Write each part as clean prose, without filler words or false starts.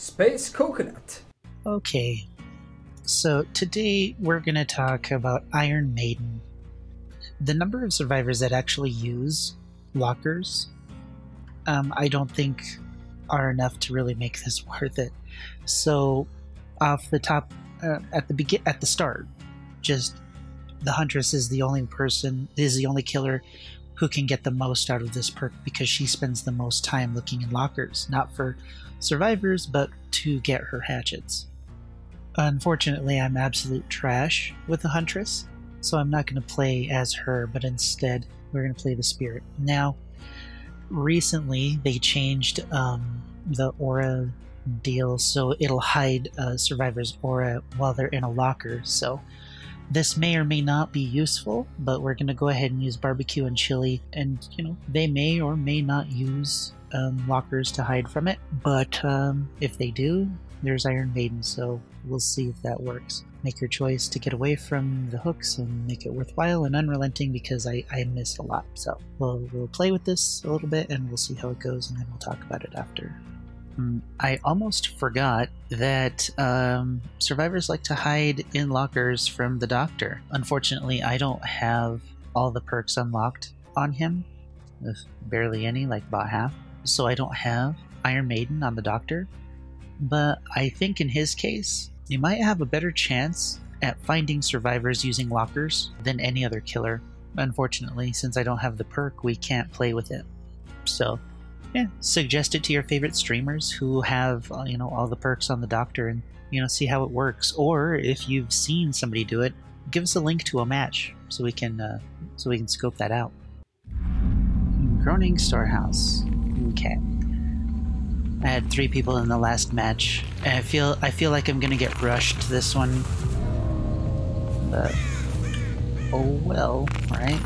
Space Coconut. Okay, so today we're going to talk about Iron Maiden. The number of survivors that actually use lockers, I don't think are enough to really make this worth it. So, off the top, at the start, just the Huntress is the only killer who can get the most out of this perk because she spends the most time looking in lockers, not for survivors, but to get her hatchets. Unfortunately, I'm absolute trash with the Huntress, so I'm not going to play as her, but instead we're going to play the Spirit. Now, recently they changed the aura deal, so it'll hide survivor's aura while they're in a locker, so this may or may not be useful, but we're going to go ahead and use barbecue and chili, and they may or may not use lockers to hide from it, but if they do, there's Iron Maiden, so we'll see if that works. Make your choice to get away from the hooks and make it worthwhile and unrelenting, because I missed a lot. So we'll play with this a little bit and we'll see how it goes, and then we'll talk about it after. I almost forgot that survivors like to hide in lockers from the Doctor. Unfortunately, I don't have all the perks unlocked on him, barely any, like about half. So I don't have Iron Maiden on the Doctor, but I think in his case, you might have a better chance at finding survivors using lockers than any other killer. Unfortunately, since I don't have the perk, we can't play with it. So yeah, suggest it to your favorite streamers who have all the perks on the Doctor, and see how it works. Or if you've seen somebody do it, give us a link to a match so we can scope that out. Groaning Storehouse. Okay. I had 3 people in the last match, and I feel like I'm gonna get rushed this one. But oh well, right?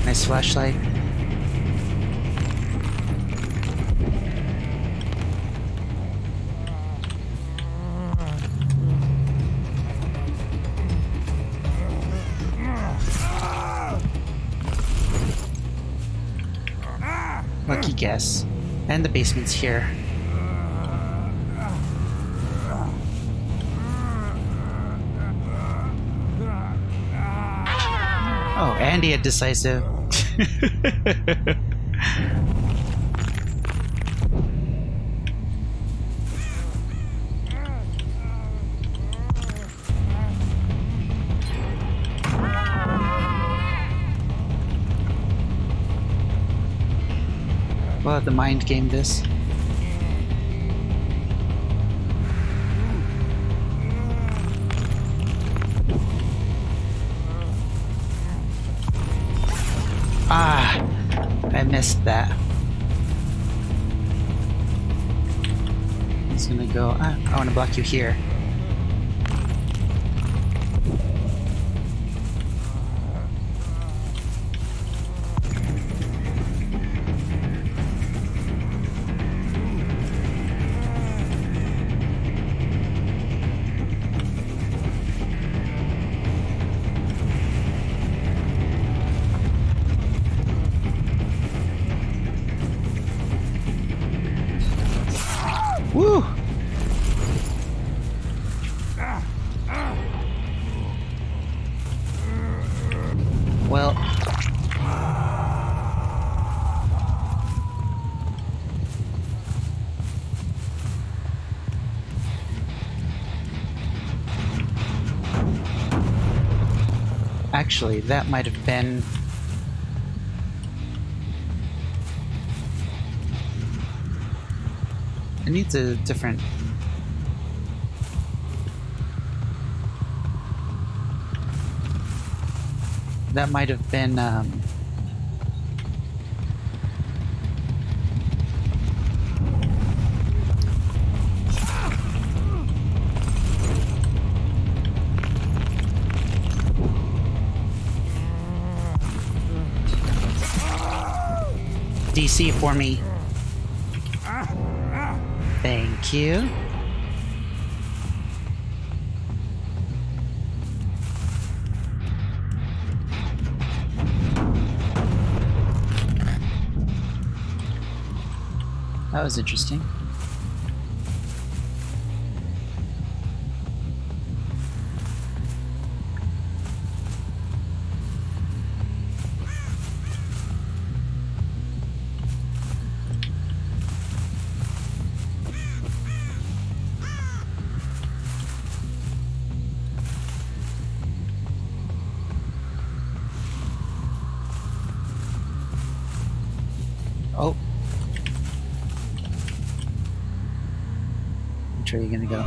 Nice flashlight. Lucky guess. And the basement's here. Oh, and he had decisive. We'll have to mind game this. Ah, I missed that. It's gonna go. I want to block you here. Woo! Well, actually, that might have been... It needs a different... That might have been, DC for me. Thank you. That was interesting. Oh. Which way are you gonna go?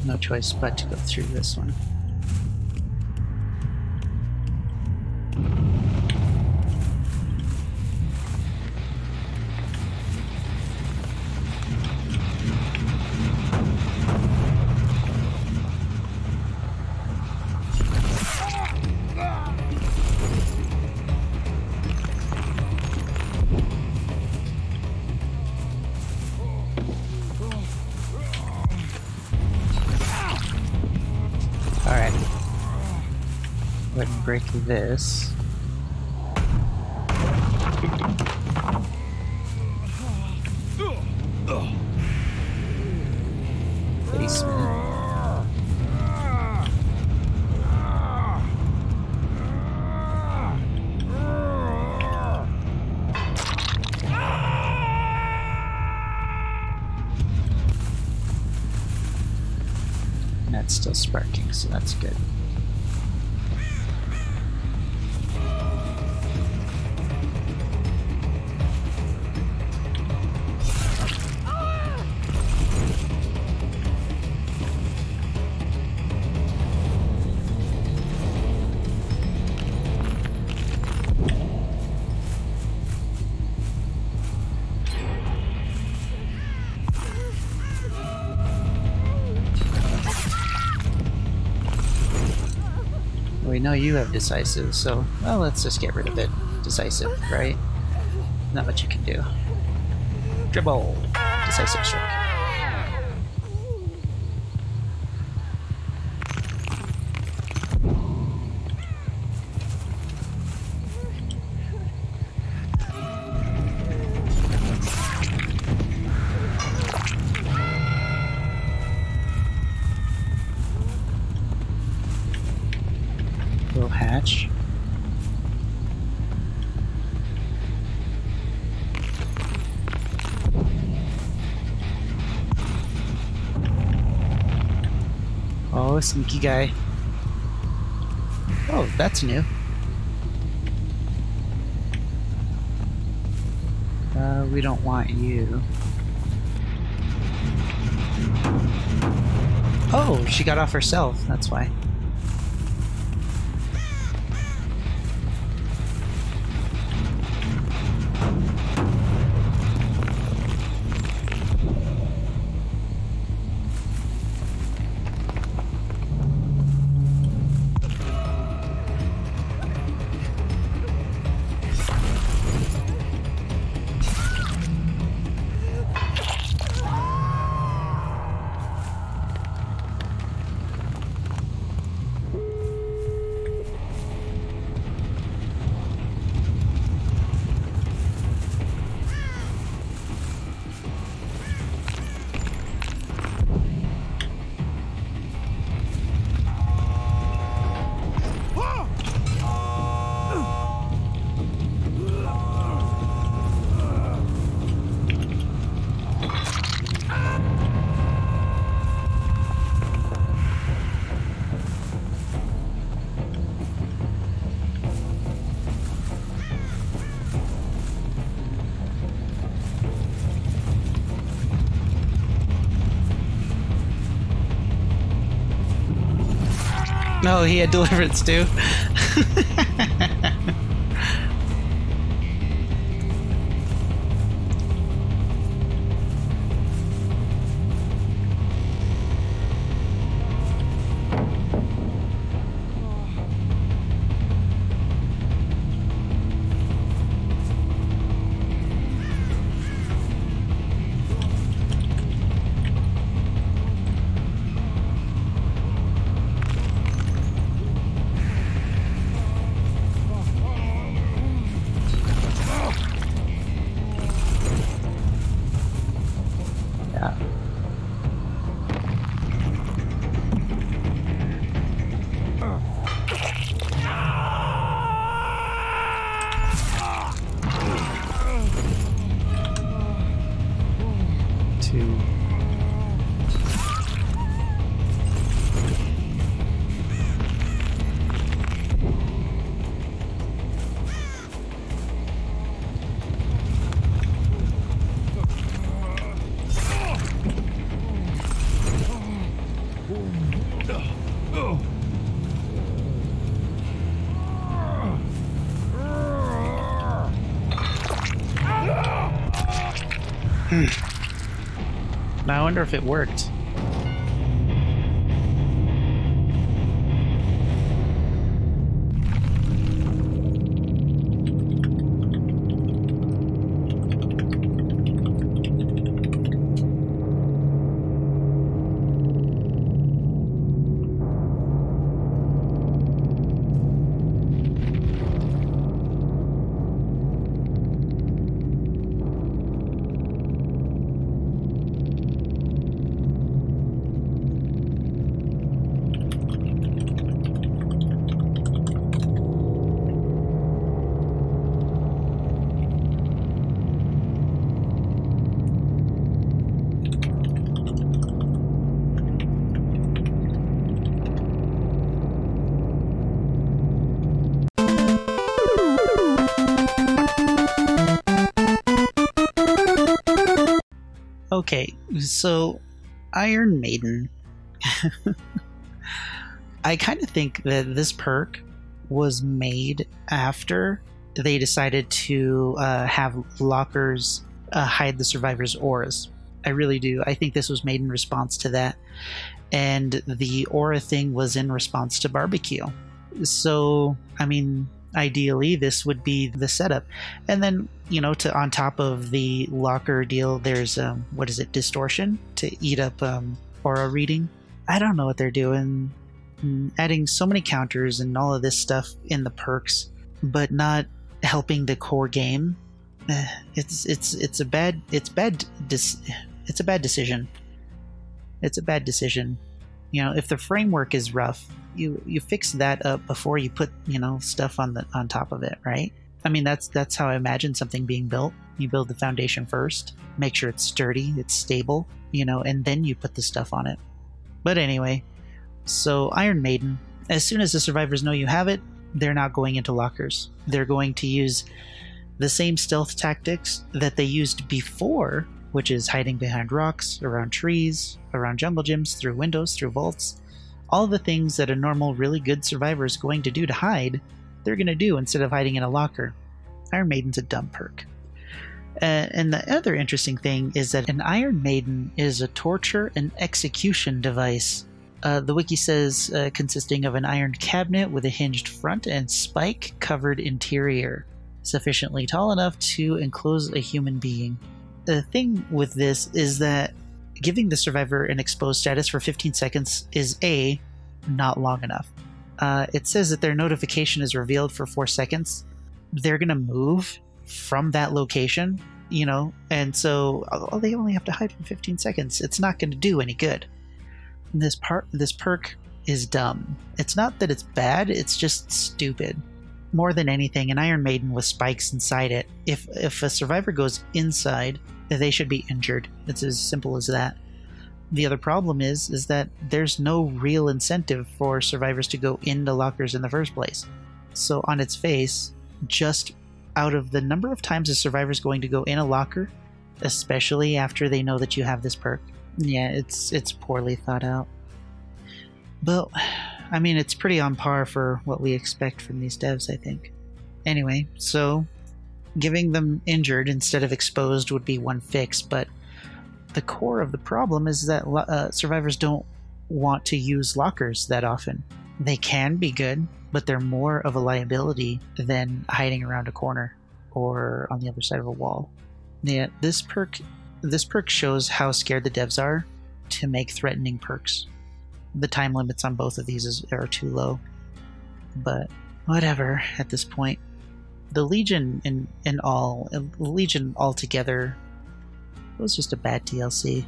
No choice but to go through this one. Alright. Go ahead and break this. Basement. That's still sparking, so that's good. We know you have decisive, so, well, let's just get rid of it. Decisive, right? Not much you can do. Dribble! Decisive strike. Little hatch. Oh, sneaky guy. Oh, that's new. We don't want you. Oh, she got off herself, that's why. No, he had deliverance too. Now I wonder if it worked. Okay, so Iron Maiden. I kind of think that this perk was made after they decided to have lockers hide the survivors' auras. I really do. I think this was made in response to that. And the aura thing was in response to barbecue. So, I mean, ideally, this would be the setup. And then, you know, on top of the locker deal, there's, what is it, distortion to eat up aura reading. I don't know what they're doing. Adding so many counters and all of this stuff in the perks, but not helping the core game. It's a bad decision. It's a bad decision. You know, if the framework is rough, you fix that up before you put, you know, stuff on top of it, right? I mean, that's how I imagine something being built. You build the foundation first, make sure it's sturdy, it's stable, you know, and then you put the stuff on it. But anyway, so Iron Maiden, as soon as the survivors know you have it, they're not going into lockers. They're going to use the same stealth tactics that they used before, which is hiding behind rocks, around trees, around jungle gyms, through windows, through vaults. All the things that a normal, really good survivor is going to do to hide, they're going to do instead of hiding in a locker. Iron Maiden's a dumb perk. And the other interesting thing is that an Iron Maiden is a torture and execution device. The wiki says consisting of an iron cabinet with a hinged front and spike-covered interior, sufficiently tall enough to enclose a human being. The thing with this is that giving the survivor an exposed status for 15 seconds is A, not long enough. It says that their notification is revealed for 4 seconds. They're going to move from that location, you know, and so they only have to hide for 15 seconds. It's not going to do any good. This perk is dumb. It's not that it's bad, it's just stupid. More than anything, an Iron Maiden with spikes inside it, if a survivor goes inside, they should be injured. It's as simple as that. The other problem is that there's no real incentive for survivors to go into lockers in the first place. So on its face, just out of the number of times a survivor is going to go in a locker, especially after they know that you have this perk, yeah, it's poorly thought out. But, I mean, it's pretty on par for what we expect from these devs, I think. Anyway, so giving them injured instead of exposed would be one fix, but the core of the problem is that survivors don't want to use lockers that often. They can be good, but they're more of a liability than hiding around a corner or on the other side of a wall. Yeah, this perk shows how scared the devs are to make threatening perks. The time limits on both of these are too low, but whatever at this point. The Legion Legion altogether was just a bad DLC.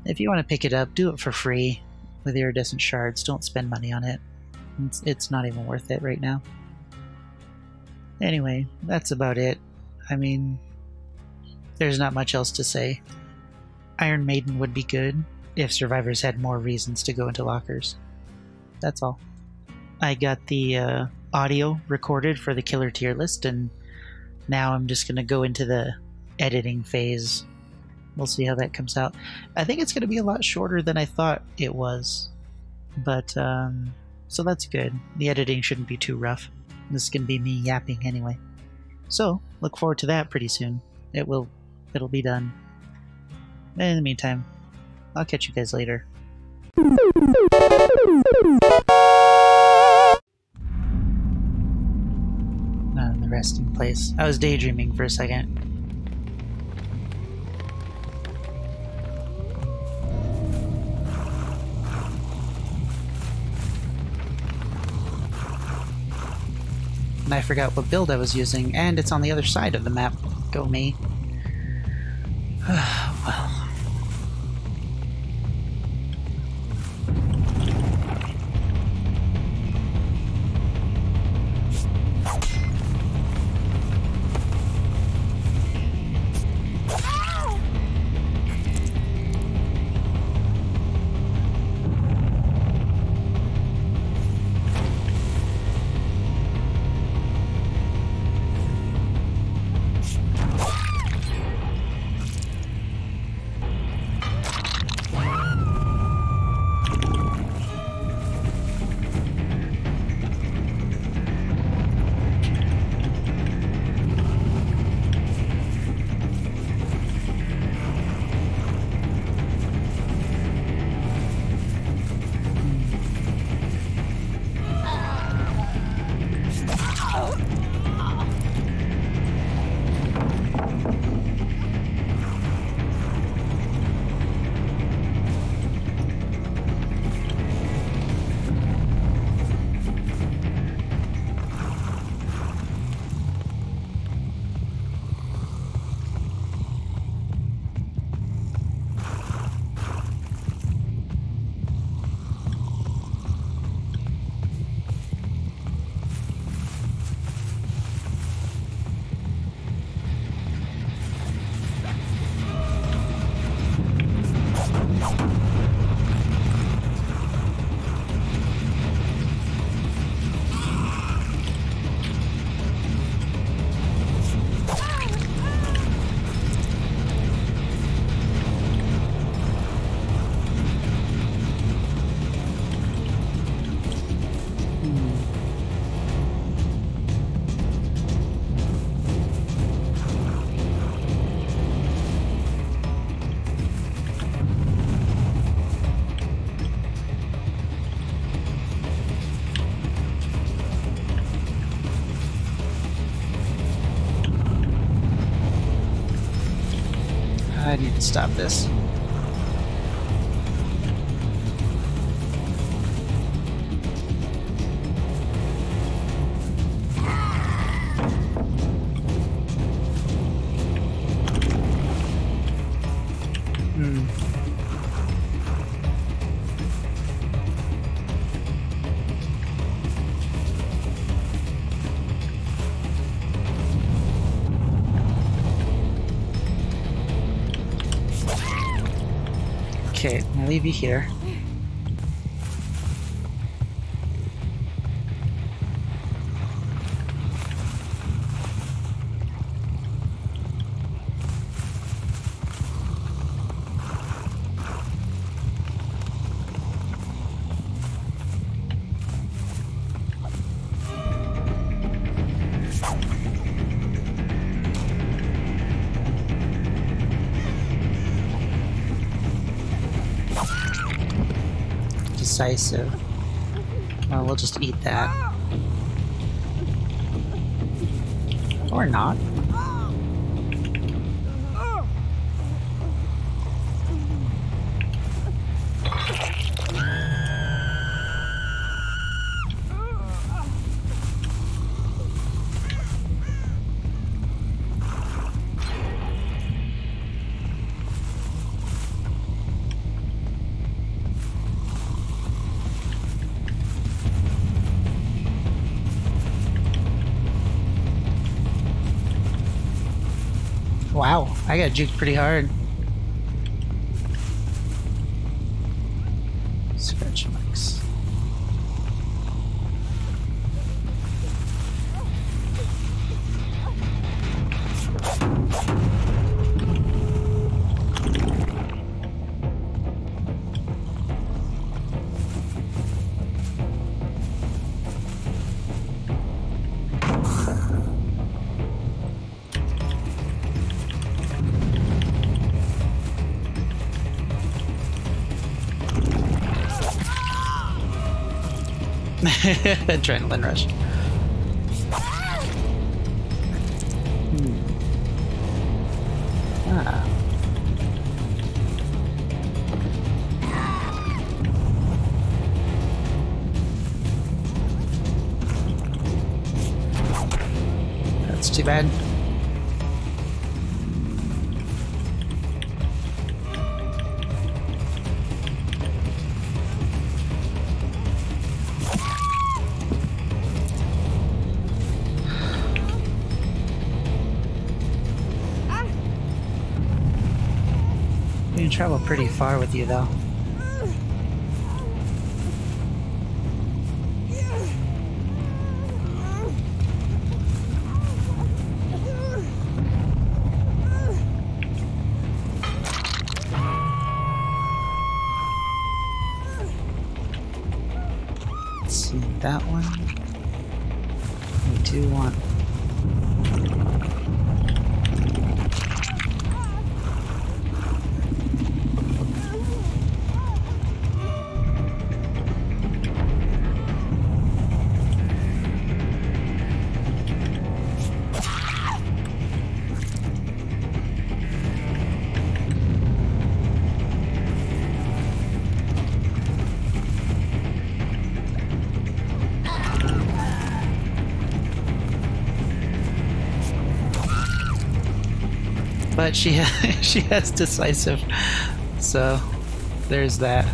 If you want to pick it up, do it for free with iridescent shards. Don't spend money on it. It's not even worth it right now. Anyway, that's about it. I mean, there's not much else to say. Iron Maiden would be good if survivors had more reasons to go into lockers. That's all. I got the audio recorded for the killer tier list, and now I'm just going to go into the editing phase. We'll see how that comes out. I think it's going to be a lot shorter than I thought it was, but so that's good. The editing shouldn't be too rough. This is going to be me yapping anyway. So look forward to that pretty soon. It'll be done. In the meantime, I'll catch you guys later. Not in the resting place. I was daydreaming for a second. And I forgot what build I was using, and it's on the other side of the map. Go me. Well. I need to stop this. Okay, I'll leave you here. Decisive. Well, we'll just eat that. Or not. Wow, I got juked pretty hard. Scratch marks. Adrenaline rush. Ah. That's too bad. We can travel pretty far with you, though. Let's see that one. We do want. But she has decisive, so there's that.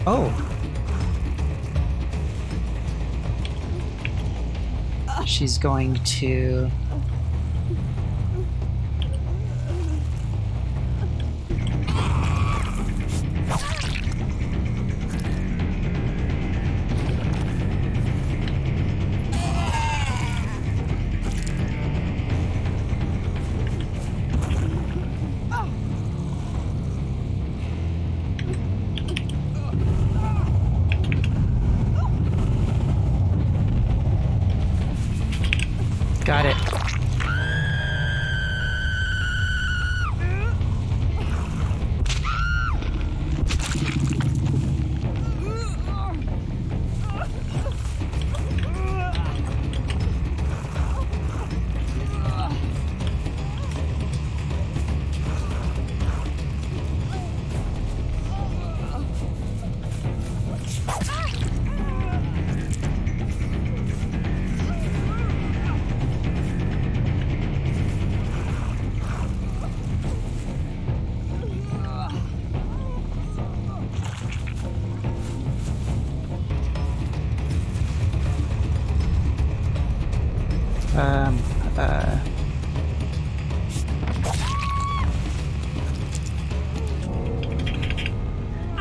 Oh. She's going to... Got it.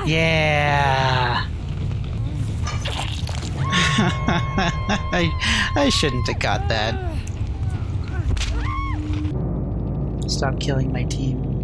Yeah. I shouldn't have got that. Stop killing my team.